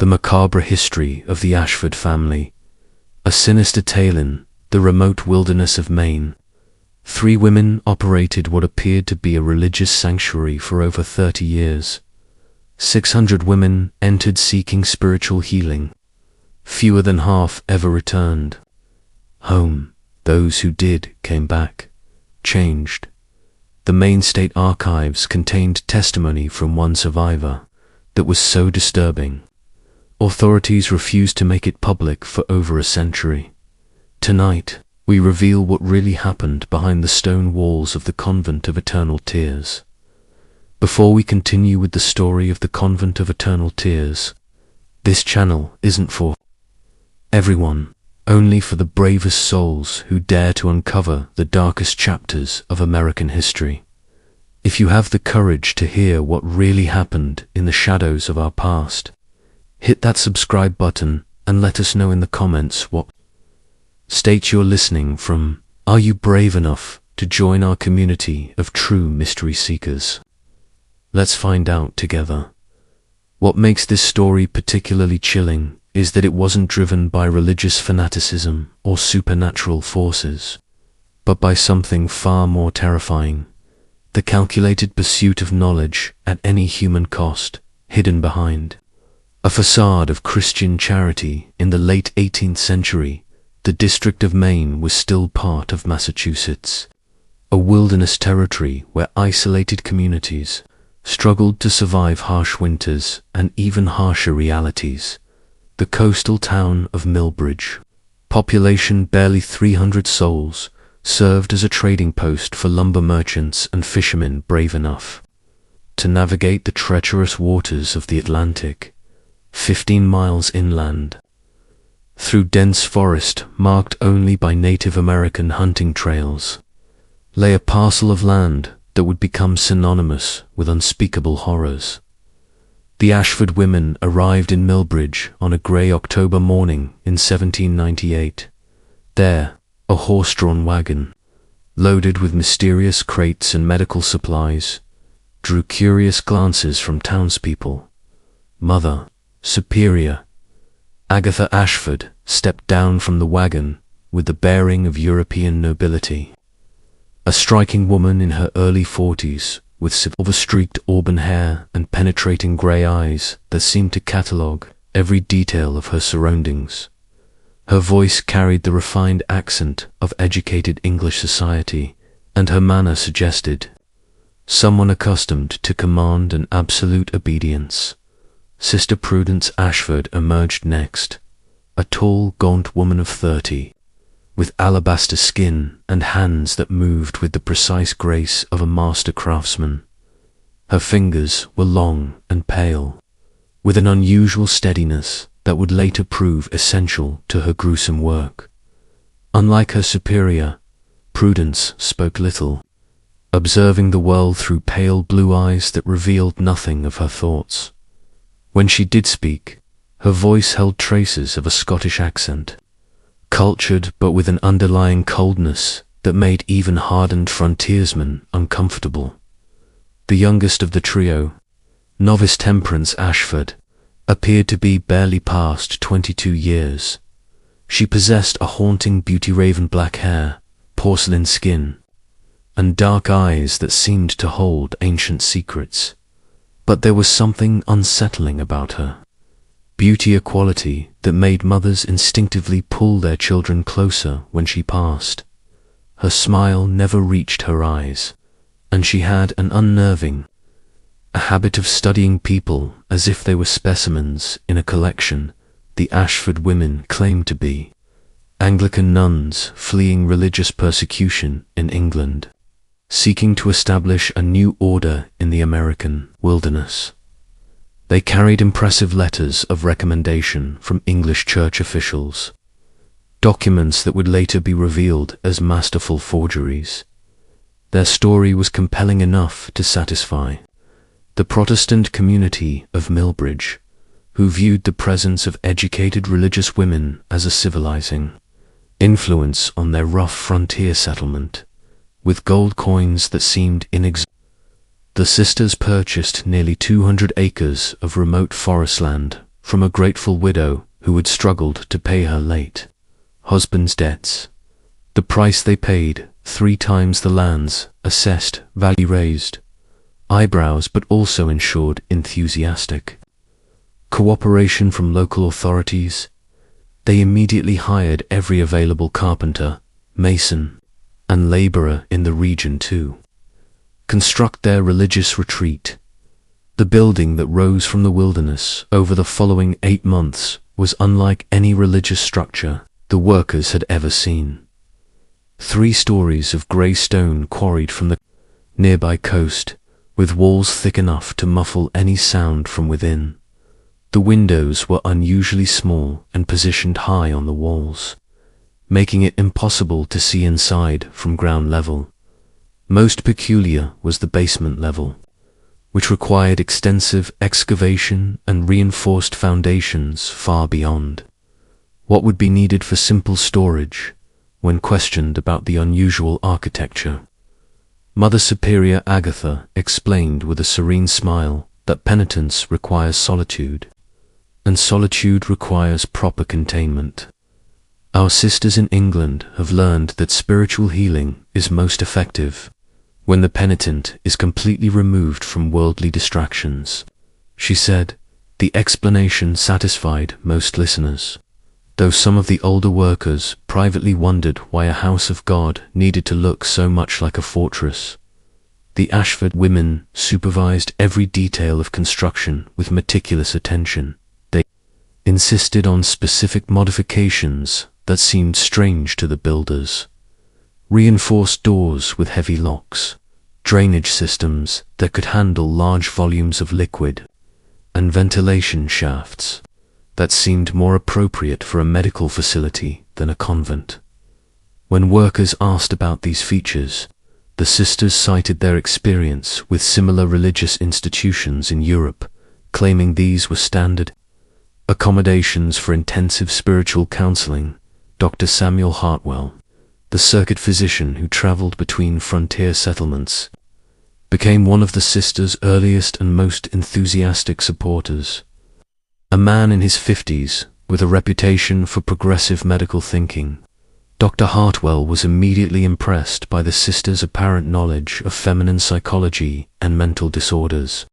the macabre history of the Ashford family, a sinister tale in the remote wilderness of Maine. 3 women operated what appeared to be a religious sanctuary for over 30 years. 600 women entered seeking spiritual healing. Fewer than half ever returned home. Those who did came back, changed. The Maine State Archives contained testimony from one survivor that was so disturbing, authorities refused to make it public for over a century. Tonight, we reveal what really happened behind the stone walls of the Convent of Eternal Tears. Before we continue with the story of the Convent of Eternal Tears, this channel isn't for everyone, only for the bravest souls who dare to uncover the darkest chapters of American history. If you have the courage to hear what really happened in the shadows of our past, hit that subscribe button and let us know in the comments what state you're listening from. Are you brave enough to join our community of true mystery seekers? Let's find out together. What makes this story particularly chilling is that it wasn't driven by religious fanaticism or supernatural forces, but by something far more terrifying: the calculated pursuit of knowledge at any human cost, hidden behind a facade of Christian charity. In the late 18th century, the District of Maine was still part of Massachusetts, a wilderness territory where isolated communities struggled to survive harsh winters and even harsher realities. The coastal town of Millbridge, population barely 300 souls, served as a trading post for lumber merchants and fishermen brave enough to navigate the treacherous waters of the Atlantic, 15 miles inland. Through dense forest marked only by Native American hunting trails, lay a parcel of land that would become synonymous with unspeakable horrors. The Ashford women arrived in Millbridge on a grey October morning in 1798. There, a horse-drawn wagon, loaded with mysterious crates and medical supplies, drew curious glances from townspeople. Mother Superior Agatha Ashford stepped down from the wagon with the bearing of European nobility. A striking woman in her early 40s, with silver-streaked auburn hair and penetrating grey eyes that seemed to catalogue every detail of her surroundings. Her voice carried the refined accent of educated English society, and her manner suggested someone accustomed to command and absolute obedience. Sister Prudence Ashford emerged next, a tall, gaunt woman of 30, with alabaster skin and hands that moved with the precise grace of a master craftsman. Her fingers were long and pale, with an unusual steadiness that would later prove essential to her gruesome work. Unlike her superior, Prudence spoke little, observing the world through pale blue eyes that revealed nothing of her thoughts. When she did speak, her voice held traces of a Scottish accent, cultured but with an underlying coldness that made even hardened frontiersmen uncomfortable. The youngest of the trio, novice Temperance Ashford, appeared to be barely past 22 years. She possessed a haunting beauty, raven black hair, porcelain skin, and dark eyes that seemed to hold ancient secrets. But there was something unsettling about her. Beauty, a quality that made mothers instinctively pull their children closer when she passed. Her smile never reached her eyes, and she had an unnerving habit of studying people as if they were specimens in a collection. The Ashford women claimed to be Anglican nuns fleeing religious persecution in England, seeking to establish a new order in the American wilderness. They carried impressive letters of recommendation from English church officials, documents that would later be revealed as masterful forgeries. Their story was compelling enough to satisfy the Protestant community of Millbridge, who viewed the presence of educated religious women as a civilizing influence on their rough frontier settlement, with gold coins that seemed inexhaustible. The sisters purchased nearly 200 acres of remote forest land from a grateful widow who had struggled to pay her late husband's debts. The price they paid, 3 times the land's assessed value, raised eyebrows but also ensured enthusiastic cooperation from local authorities. They immediately hired every available carpenter, mason, and laborer in the region to construct their religious retreat. The building that rose from the wilderness over the following 8 months was unlike any religious structure the workers had ever seen. 3 stories of grey stone quarried from the nearby coast, with walls thick enough to muffle any sound from within. The windows were unusually small and positioned high on the walls, making it impossible to see inside from ground level. Most peculiar was the basement level, which required extensive excavation and reinforced foundations far beyond what would be needed for simple storage. When questioned about the unusual architecture, Mother Superior Agatha explained with a serene smile that penitence requires solitude, and solitude requires proper containment. Our sisters in England have learned that spiritual healing is most effective when the penitent is completely removed from worldly distractions, she said. The explanation satisfied most listeners, though some of the older workers privately wondered why a house of God needed to look so much like a fortress. The Ashford women supervised every detail of construction with meticulous attention. They insisted on specific modifications that seemed strange to the builders: reinforced doors with heavy locks, drainage systems that could handle large volumes of liquid, and ventilation shafts that seemed more appropriate for a medical facility than a convent. When workers asked about these features, the sisters cited their experience with similar religious institutions in Europe, claiming these were standard accommodations for intensive spiritual counseling. Dr. Samuel Hartwell, the circuit physician who traveled between frontier settlements, became one of the sisters' earliest and most enthusiastic supporters. A man in his 50s with a reputation for progressive medical thinking, Dr. Hartwell was immediately impressed by the sisters' apparent knowledge of feminine psychology and mental disorders.